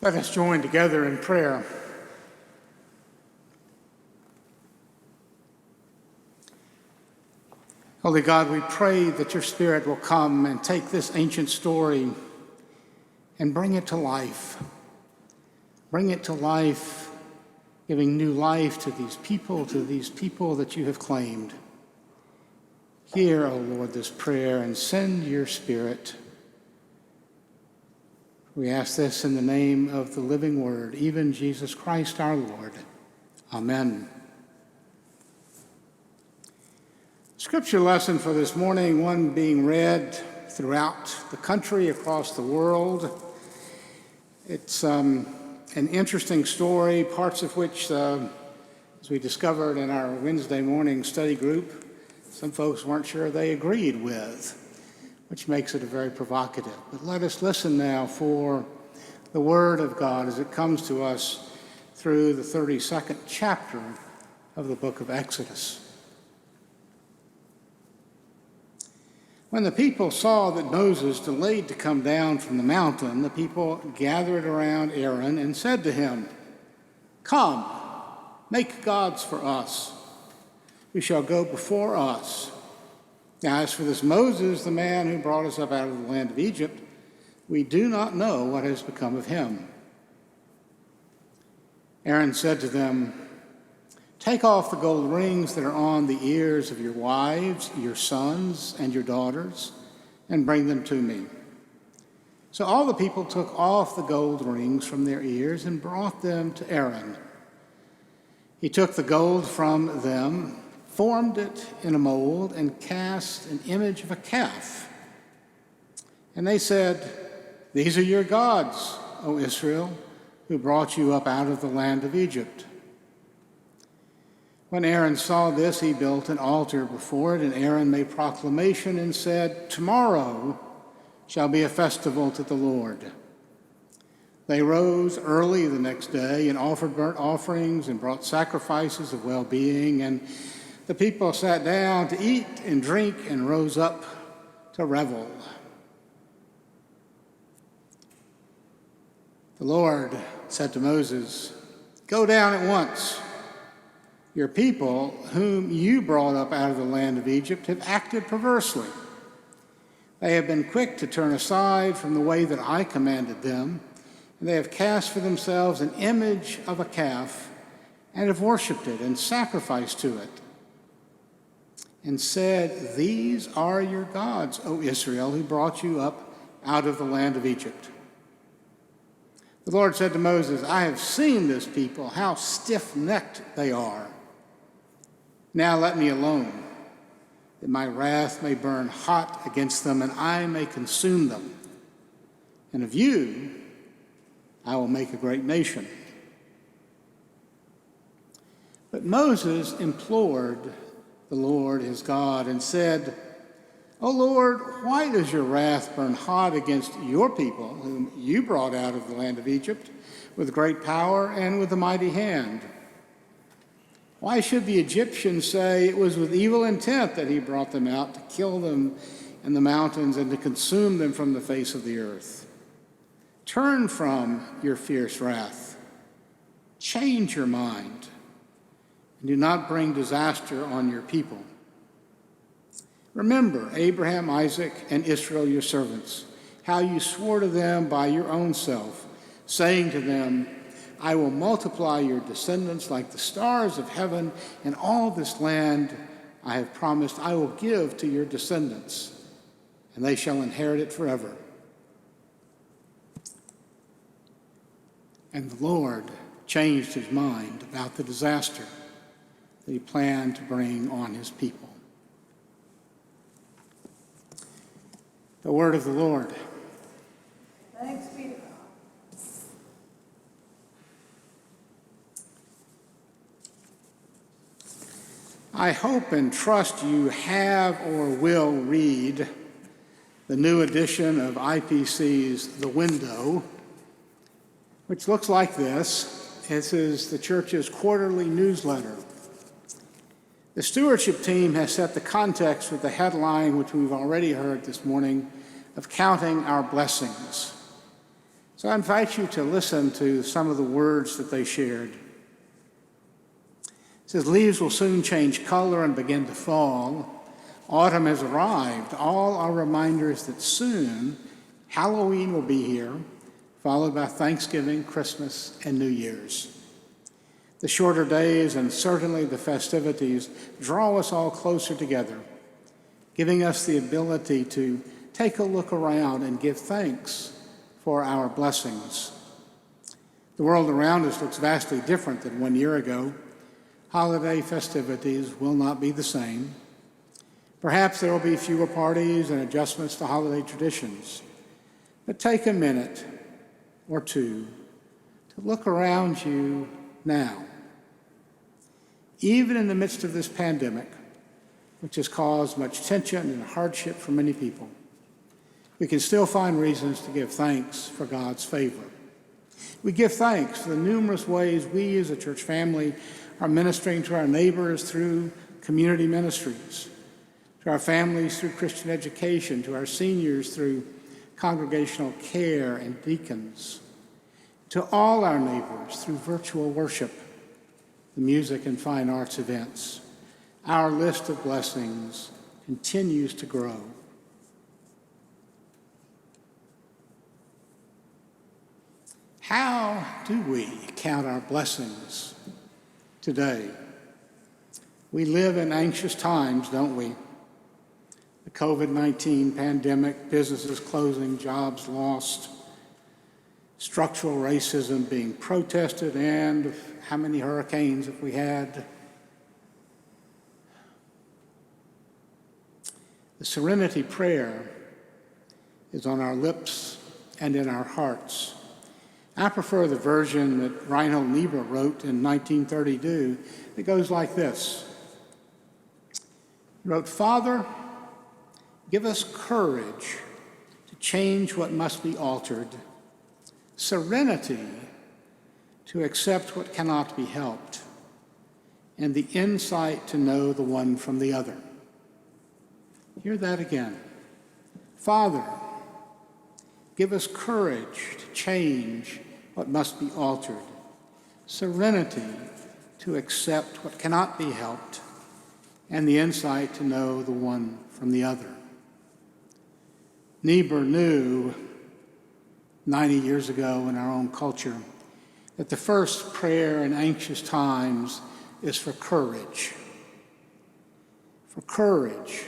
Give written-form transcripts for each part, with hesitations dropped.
Let us join together in prayer. Holy God, we pray that your Spirit will come and take this ancient story and bring it to life. Bring it to life, giving new life to these people that you have claimed. Hear, O Lord, this prayer and send your Spirit. We ask this in the name of the living Word, even Jesus Christ our Lord. Amen. Scripture lesson for this morning, one being read throughout the country, across the world. It's an interesting story, parts of which, as we discovered in our Wednesday morning study group, some folks weren't sure they agreed with, which makes it a very provocative. But let us listen now for the Word of God as it comes to us through the 32nd chapter of the book of Exodus. When the people saw that Moses delayed to come down from the mountain, the people gathered around Aaron and said to him, "Come, make gods for us, who shall go before us. Now, as for this Moses, the man who brought us up out of the land of Egypt, we do not know what has become of him." Aaron said to them, "Take off the gold rings that are on the ears of your wives, your sons, and your daughters, and bring them to me." So all the people took off the gold rings from their ears and brought them to Aaron. He took the gold from them, formed it in a mold, and cast an image of a calf. And they said, "These are your gods, O Israel, who brought you up out of the land of Egypt." When Aaron saw this, he built an altar before it, and Aaron made proclamation and said, "Tomorrow shall be a festival to the Lord." They rose early the next day and offered burnt offerings and brought sacrifices of well-being, and the people sat down to eat and drink and rose up to revel. The Lord said to Moses, "Go down at once. Your people, whom you brought up out of the land of Egypt, have acted perversely. They have been quick to turn aside from the way that I commanded them, and they have cast for themselves an image of a calf and have worshipped it and sacrificed to it, and said, 'These are your gods, O Israel, who brought you up out of the land of Egypt.'" The Lord said to Moses, "I have seen this people, how stiff-necked they are. Now let me alone, that my wrath may burn hot against them, and I may consume them. And of you I will make a great nation." But Moses implored the Lord his God and said, "O Lord, why does your wrath burn hot against your people, whom you brought out of the land of Egypt with great power and with a mighty hand? Why should the Egyptians say it was with evil intent that he brought them out, to kill them in the mountains and to consume them from the face of the earth? Turn from your fierce wrath. Change your mind, and do not bring disaster on your people. Remember Abraham, Isaac, and Israel, your servants, how you swore to them by your own self, saying to them, 'I will multiply your descendants like the stars of heaven, and all this land I have promised I will give to your descendants, and they shall inherit it forever.' And the Lord changed his mind about the disaster that he planned to bring on his people." The word of the Lord. Thanks be to God. I hope and trust you have or will read the new edition of IPC's The Window, which looks like this. This is the church's quarterly newsletter. The stewardship team has set the context with the headline, which we've already heard this morning, of Counting Our Blessings. So I invite you to listen to some of the words that they shared. It says, leaves will soon change color and begin to fall. Autumn has arrived. All are reminders that soon Halloween will be here, followed by Thanksgiving, Christmas, and New Year's. The shorter days and certainly the festivities draw us all closer together, giving us the ability to take a look around and give thanks for our blessings. The world around us looks vastly different than 1 year ago. Holiday festivities will not be the same. Perhaps there will be fewer parties and adjustments to holiday traditions. But take a minute or two to look around you now. Even in the midst of this pandemic, which has caused much tension and hardship for many people, we can still find reasons to give thanks for God's favor. We give thanks for the numerous ways we as a church family are ministering to our neighbors through community ministries, to our families through Christian education, to our seniors through congregational care and deacons, to all our neighbors through virtual worship, the music and fine arts events. Our list of blessings continues to grow. How do we count our blessings today? We live in anxious times, don't we? The COVID-19 pandemic, businesses closing, jobs lost, structural racism being protested, and how many hurricanes have we had? The Serenity Prayer is on our lips and in our hearts. I prefer the version that Reinhold Niebuhr wrote in 1932. It goes like this. He wrote, Father, give us courage to change what must be altered, serenity to accept what cannot be helped, and the insight to know the one from the other. Hear that again. Father, give us courage to change what must be altered, serenity to accept what cannot be helped, and the insight to know the one from the other. Niebuhr knew 90 years ago in our own culture that the first prayer in anxious times is for courage. For courage.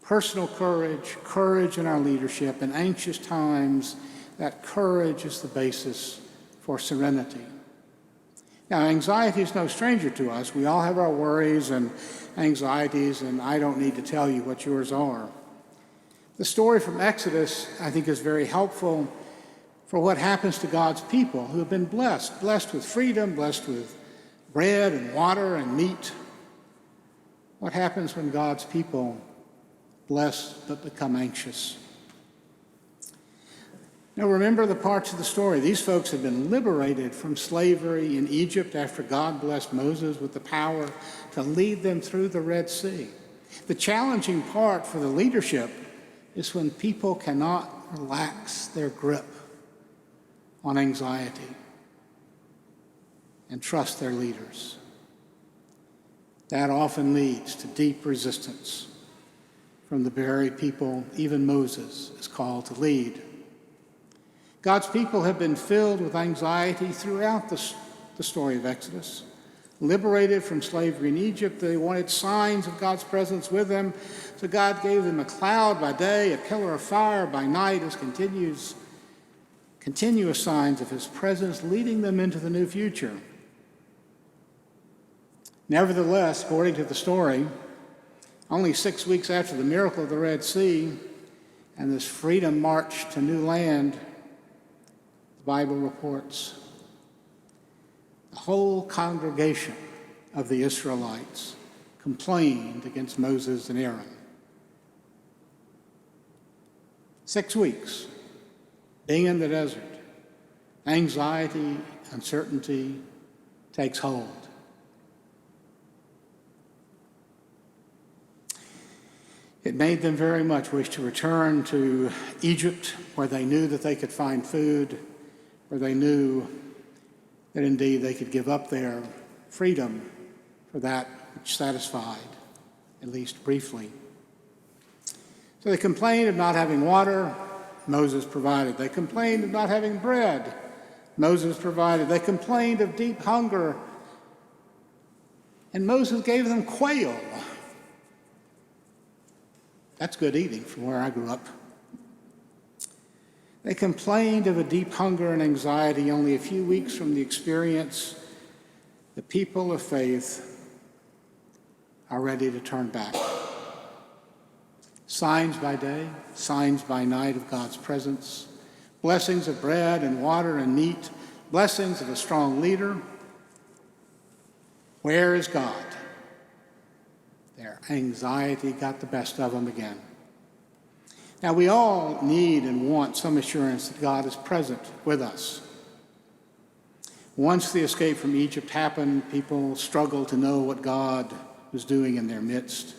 Personal courage, courage in our leadership. In anxious times, that courage is the basis for serenity. Now, anxiety is no stranger to us. We all have our worries and anxieties, and I don't need to tell you what yours are. The story from Exodus, I think, is very helpful for what happens to God's people who have been blessed with freedom, blessed with bread and water and meat. What happens when God's people blessed but become anxious? Now remember the parts of the story. These folks had been liberated from slavery in Egypt after God blessed Moses with the power to lead them through the Red Sea. The challenging part for the leadership is when people cannot relax their grip on anxiety and trust their leaders. That often leads to deep resistance from the very people even Moses is called to lead. God's people have been filled with anxiety throughout the story of Exodus. Liberated from slavery in Egypt, they wanted signs of God's presence with them, so God gave them a cloud by day, a pillar of fire by night, as continuous signs of his presence, leading them into the new future. Nevertheless, according to the story, only 6 weeks after the miracle of the Red Sea and this freedom march to new land, the Bible reports, the whole congregation of the Israelites complained against Moses and Aaron. 6 weeks, being in the desert, anxiety, uncertainty takes hold. It made them very much wish to return to Egypt, where they knew that they could find food, where they knew that indeed they could give up their freedom for that which satisfied, at least briefly. So they complained of not having water. Moses provided. They complained of not having bread. Moses provided. They complained of deep hunger. And Moses gave them quail. That's good eating from where I grew up. They complained of a deep hunger and anxiety only a few weeks from the experience. The people of faith are ready to turn back. Signs by day, signs by night of God's presence, blessings of bread and water and meat, blessings of a strong leader. Where is God? Their anxiety got the best of them again. Now, we all need and want some assurance that God is present with us. Once the escape from Egypt happened, people struggled to know what God was doing in their midst.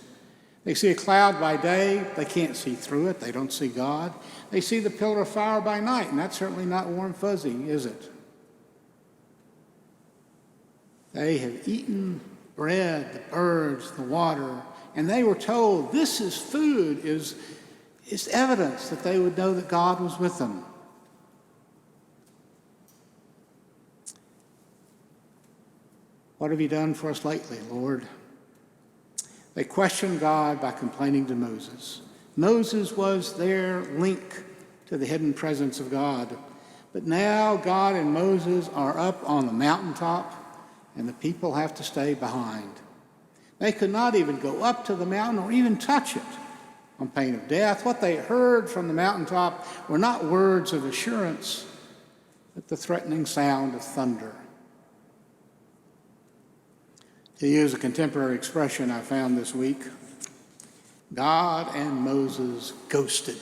They see a cloud by day, they can't see through it, they don't see God. They see the pillar of fire by night, and that's certainly not warm fuzzy, is it? They have eaten bread, the birds, the water, and they were told this is food, is evidence that they would know that God was with them. What have you done for us lately, Lord? They questioned God by complaining to Moses. Moses was their link to the hidden presence of God. But now God and Moses are up on the mountaintop, and the people have to stay behind. They could not even go up to the mountain or even touch it on pain of death. What they heard from the mountaintop were not words of assurance, but the threatening sound of thunder. To use a contemporary expression I found this week, God and Moses ghosted.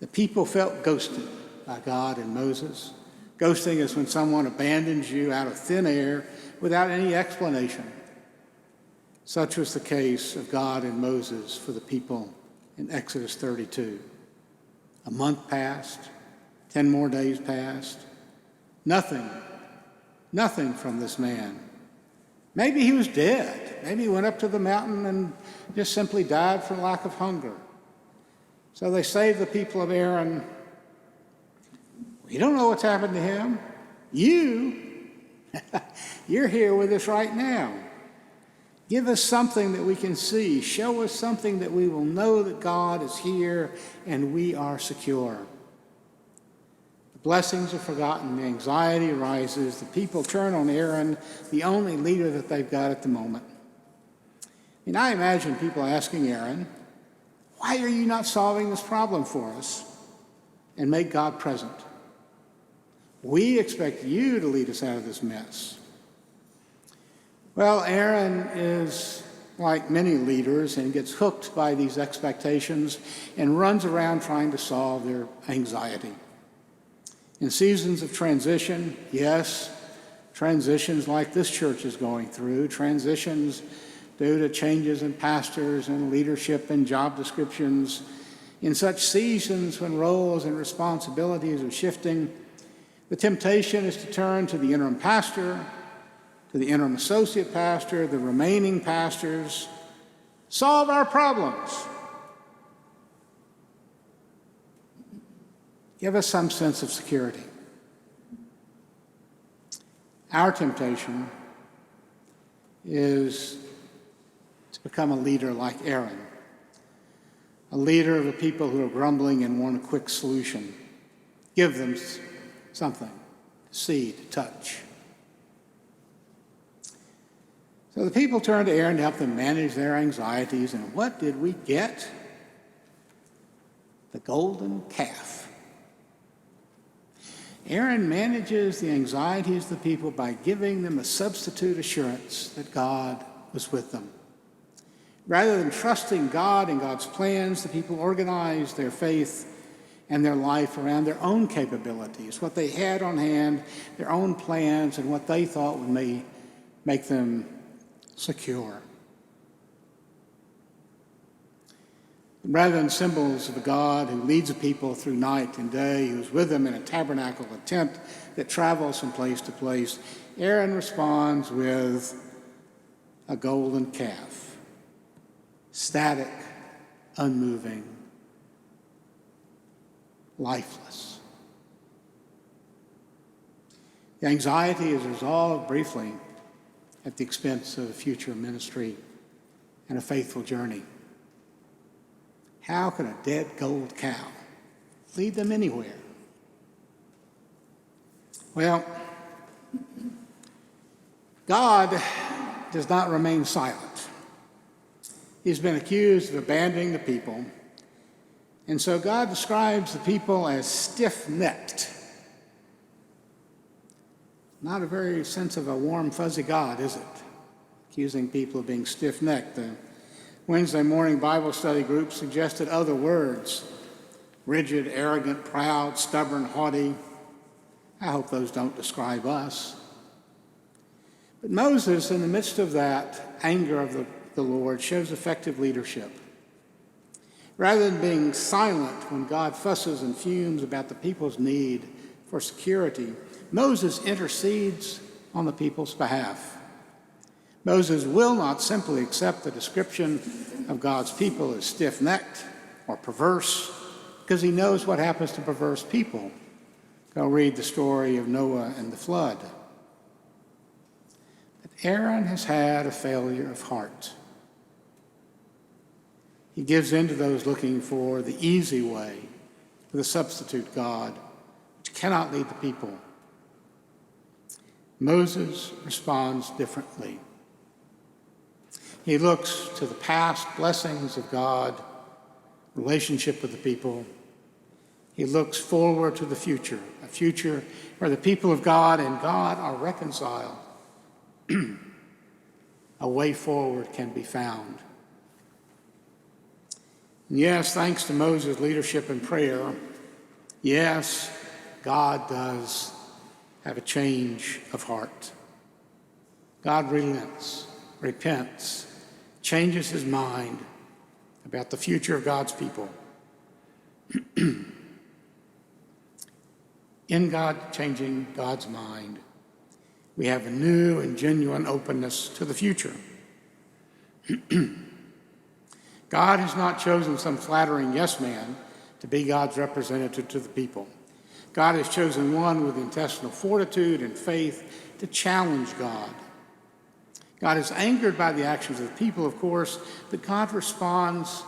The people felt ghosted by God and Moses. Ghosting is when someone abandons you out of thin air without any explanation. Such was the case of God and Moses for the people in Exodus 32. A month passed, 10 more days passed. Nothing from this man. Maybe he was dead. Maybe he went up to the mountain and just simply died for lack of hunger. So they saved the people of Aaron. We don't know what's happened to him. You're here with us right now. Give us something that we can see. Show us something that we will know that God is here and we are secure. The blessings are forgotten. The anxiety arises. The people turn on Aaron, the only leader that they've got at the moment. I imagine people asking Aaron, why are you not solving this problem for us and make God present? We expect you to lead us out of this mess. Well, Aaron is like many leaders and gets hooked by these expectations and runs around trying to solve their anxiety. In seasons of transition, yes, transitions like this church is going through, transitions due to changes in pastors and leadership and job descriptions, in such seasons when roles and responsibilities are shifting, the temptation is to turn to the interim pastor, to the interim associate pastor, the remaining pastors. Solve our problems. Give us some sense of security. Our temptation is to become a leader like Aaron, a leader of a people who are grumbling and want a quick solution. Give them something to see, to touch. So the people turned to Aaron to help them manage their anxieties, and what did we get? The golden calf. Aaron manages the anxieties of the people by giving them a substitute assurance that God was with them. Rather than trusting God and God's plans, the people organized their faith and their life around their own capabilities, what they had on hand, their own plans, and what they thought would make them secure. Rather than symbols of a God who leads a people through night and day, who's with them in a tabernacle, a tent that travels from place to place, Aaron responds with a golden calf, static, unmoving, lifeless. The anxiety is resolved briefly at the expense of a future ministry and a faithful journey. How can a dead gold cow lead them anywhere? Well, God does not remain silent. He's been accused of abandoning the people, and so God describes the people as stiff-necked. Not a very sense of a warm, fuzzy God, is it? Accusing people of being stiff-necked. The Wednesday morning Bible study group suggested other words: rigid, arrogant, proud, stubborn, haughty. I hope those don't describe us. But Moses, in the midst of that anger of the Lord, shows effective leadership. Rather than being silent when God fusses and fumes about the people's need for security, Moses intercedes on the people's behalf. Moses will not simply accept the description of God's people as stiff-necked or perverse, because he knows what happens to perverse people. Go read the story of Noah and the flood. But Aaron has had a failure of heart. He gives in to those looking for the easy way with a substitute God, which cannot lead the people. Moses responds differently. He looks to the past blessings of God, relationship with the people. He looks forward to the future, a future where the people of God and God are reconciled. A way forward can be found. And yes, thanks to Moses' leadership and prayer, yes, God does have a change of heart. God relents, repents, changes his mind about the future of God's people. In God changing God's mind, we have a new and genuine openness to the future. God has not chosen some flattering yes man to be God's representative to the people. God has chosen one with intestinal fortitude and faith to challenge God. God is angered by the actions of the people, of course, but God responds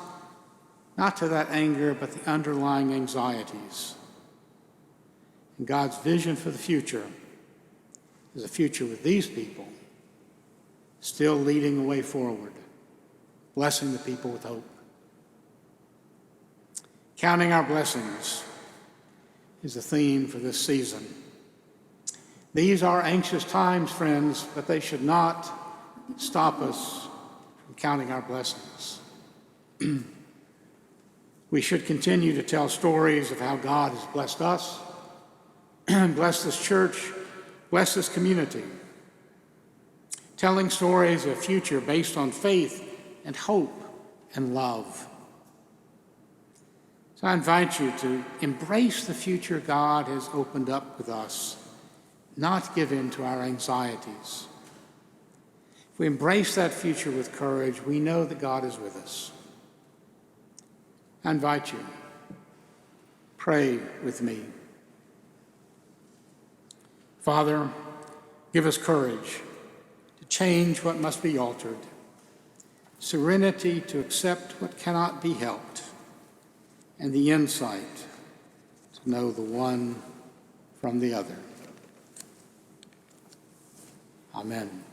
not to that anger, but the underlying anxieties. And God's vision for the future is a future with these people, still leading the way forward, blessing the people with hope. Counting our blessings is the theme for this season. These are anxious times, friends, but they should not stop us from counting our blessings. We should continue to tell stories of how God has blessed us, blessed this church, blessed this community, telling stories of a future based on faith and hope and love. So I invite you to embrace the future God has opened up with us, not give in to our anxieties. If we embrace that future with courage, we know that God is with us. I invite you, pray with me. Father, give us courage to change what must be altered, serenity to accept what cannot be helped, and the insight to know the one from the other. Amen.